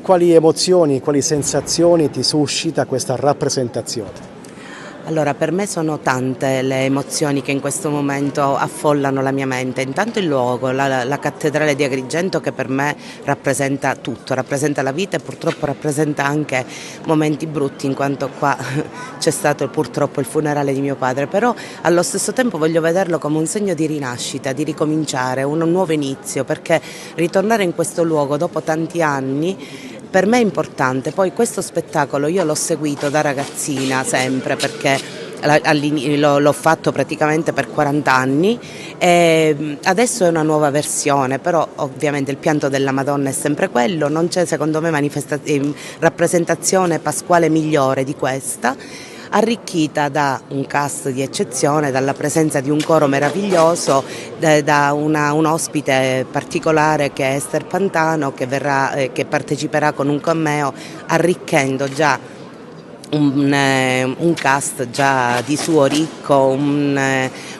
Quali emozioni, quali sensazioni ti suscita questa rappresentazione? Allora, per me sono tante le emozioni che in questo momento affollano la mia mente. Intanto il luogo, la cattedrale di Agrigento, che per me rappresenta tutto, rappresenta la vita e purtroppo rappresenta anche momenti brutti, in quanto qua c'è stato purtroppo il funerale di mio padre, però allo stesso tempo voglio vederlo come un segno di rinascita, di ricominciare, un nuovo inizio, perché ritornare in questo luogo dopo tanti anni per me è importante. Poi questo spettacolo io l'ho seguito da ragazzina sempre, perché l'ho fatto praticamente per 40 anni e adesso è una nuova versione, però ovviamente il pianto della Madonna è sempre quello, non c'è secondo me rappresentazione pasquale migliore di questa, arricchita da un cast di eccezione, dalla presenza di un coro meraviglioso, da un ospite particolare che è Ester Pantano, che parteciperà con un cameo, arricchendo già un cast già di suo ricco,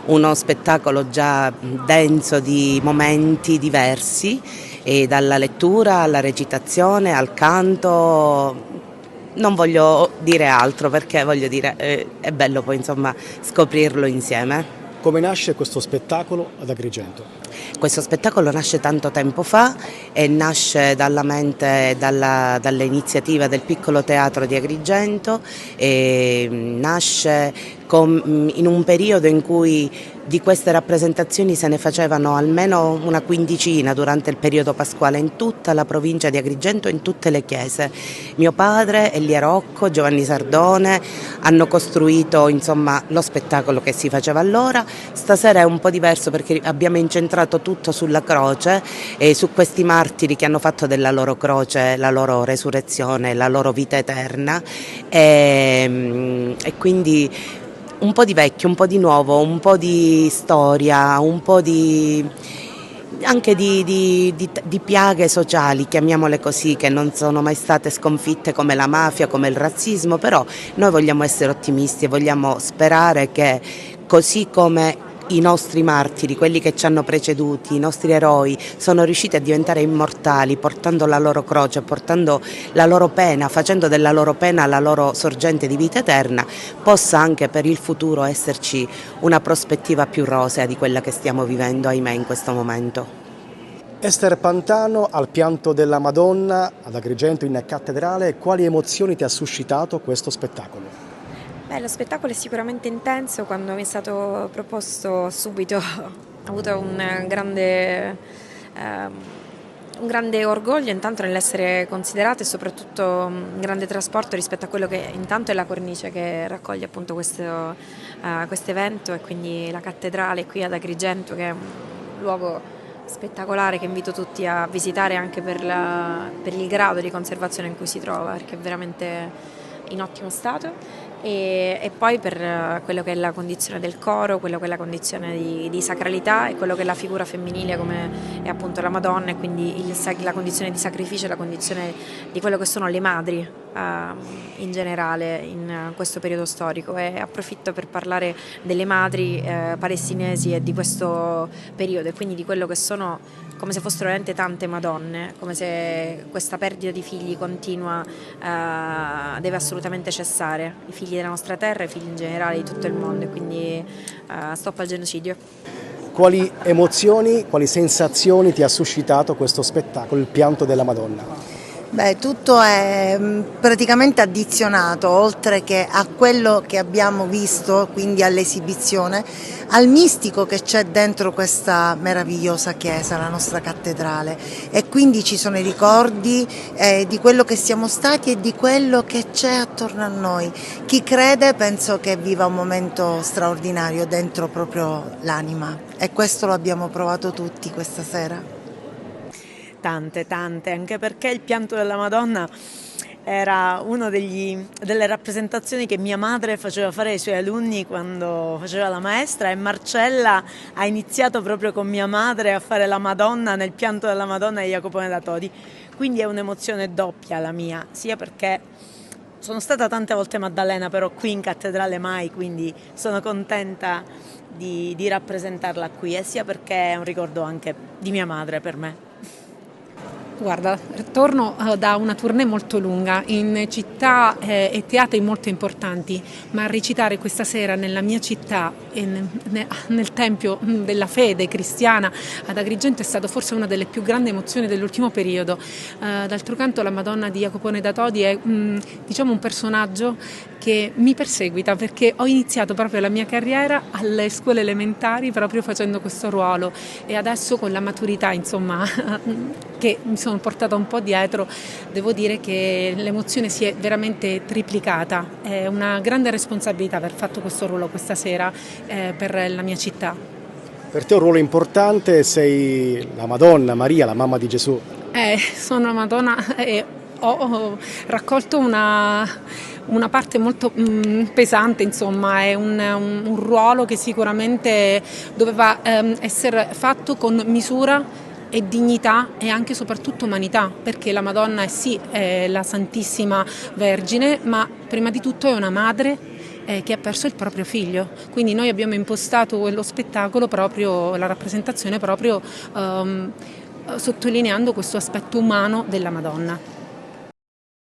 uno spettacolo già denso di momenti diversi, e dalla lettura alla recitazione al canto. Non voglio dire altro, perché voglio dire è bello poi insomma scoprirlo insieme. Come nasce questo spettacolo ad Agrigento? Questo spettacolo nasce tanto tempo fa e nasce dalla mente, dall'iniziativa del piccolo teatro di Agrigento, e nasce in un periodo in cui di queste rappresentazioni se ne facevano almeno una quindicina durante il periodo pasquale in tutta la provincia di Agrigento, in tutte le chiese. Mio padre, Elia Rocco, Giovanni Sardone hanno costruito insomma lo spettacolo che si faceva allora. Stasera è un po' diverso perché abbiamo incentrato tutto sulla croce e su questi martiri che hanno fatto della loro croce la loro resurrezione, la loro vita eterna, e quindi un po' di vecchio, un po' di nuovo, un po' di storia, un po' anche di piaghe sociali, chiamiamole così, che non sono mai state sconfitte come la mafia, come il razzismo, però noi vogliamo essere ottimisti e vogliamo sperare che, così come i nostri martiri, quelli che ci hanno preceduti, i nostri eroi, sono riusciti a diventare immortali portando la loro croce, portando la loro pena, facendo della loro pena la loro sorgente di vita eterna, possa anche per il futuro esserci una prospettiva più rosea di quella che stiamo vivendo, ahimè, in questo momento. Ester Pantano al pianto della Madonna ad Agrigento in cattedrale, quali emozioni ti ha suscitato questo spettacolo? Beh, lo spettacolo è sicuramente intenso. Quando mi è stato proposto subito ho avuto ehm, un grande orgoglio intanto nell'essere considerato, e soprattutto un grande trasporto rispetto a quello che intanto è la cornice che raccoglie appunto questo evento, e quindi la cattedrale qui ad Agrigento, che è un luogo spettacolare che invito tutti a visitare anche per il grado di conservazione in cui si trova, perché è veramente in ottimo stato, e poi per quello che è la condizione del coro, quello che è la condizione di sacralità, e quello che è la figura femminile come è appunto la Madonna, e quindi la condizione di sacrificio, la condizione di quello che sono le madri in generale in questo periodo storico. E approfitto per parlare delle madri palestinesi e di questo periodo, e quindi di quello che sono, come se fossero veramente tante Madonne, come se questa perdita di figli continua deve assolutamente cessare, i figli della nostra terra, i figli in generale di tutto il mondo, e quindi stop al genocidio. Quali emozioni, quali sensazioni ti ha suscitato questo spettacolo, il pianto della Madonna? Beh, tutto è praticamente addizionato, oltre che a quello che abbiamo visto, quindi all'esibizione, al mistico che c'è dentro questa meravigliosa chiesa, la nostra cattedrale, e quindi ci sono i ricordi di quello che siamo stati e di quello che c'è attorno a noi. Chi crede penso che viva un momento straordinario dentro proprio l'anima, e questo lo abbiamo provato tutti questa sera. Tante, anche perché il pianto della Madonna era una delle rappresentazioni che mia madre faceva fare ai suoi alunni quando faceva la maestra, e Marcella ha iniziato proprio con mia madre a fare la Madonna nel pianto della Madonna di Jacopone da Todi. Quindi è un'emozione doppia la mia, sia perché sono stata tante volte Maddalena, però qui in cattedrale mai, quindi sono contenta di rappresentarla qui, e sia perché è un ricordo anche di mia madre per me. Guarda, torno da una tournée molto lunga in città e teatri molto importanti, ma recitare questa sera nella mia città e nel Tempio della fede cristiana ad Agrigento è stata forse una delle più grandi emozioni dell'ultimo periodo. D'altro canto la Madonna di Jacopone da Todi è diciamo un personaggio che mi perseguita, perché ho iniziato proprio la mia carriera alle scuole elementari proprio facendo questo ruolo, e adesso con la maturità insomma che mi sono portata un po' dietro, devo dire che l'emozione si è veramente triplicata. È una grande responsabilità aver fatto questo ruolo questa sera per la mia città. Per te è un ruolo importante, sei la Madonna Maria, la mamma di Gesù. Sono la Madonna e ho raccolto una parte molto pesante, insomma, è un ruolo che sicuramente doveva essere fatto con misura e dignità e anche e soprattutto umanità, perché la Madonna è la Santissima Vergine, ma prima di tutto è una madre che ha perso il proprio figlio. Quindi noi abbiamo impostato lo spettacolo, proprio la rappresentazione, proprio sottolineando questo aspetto umano della Madonna.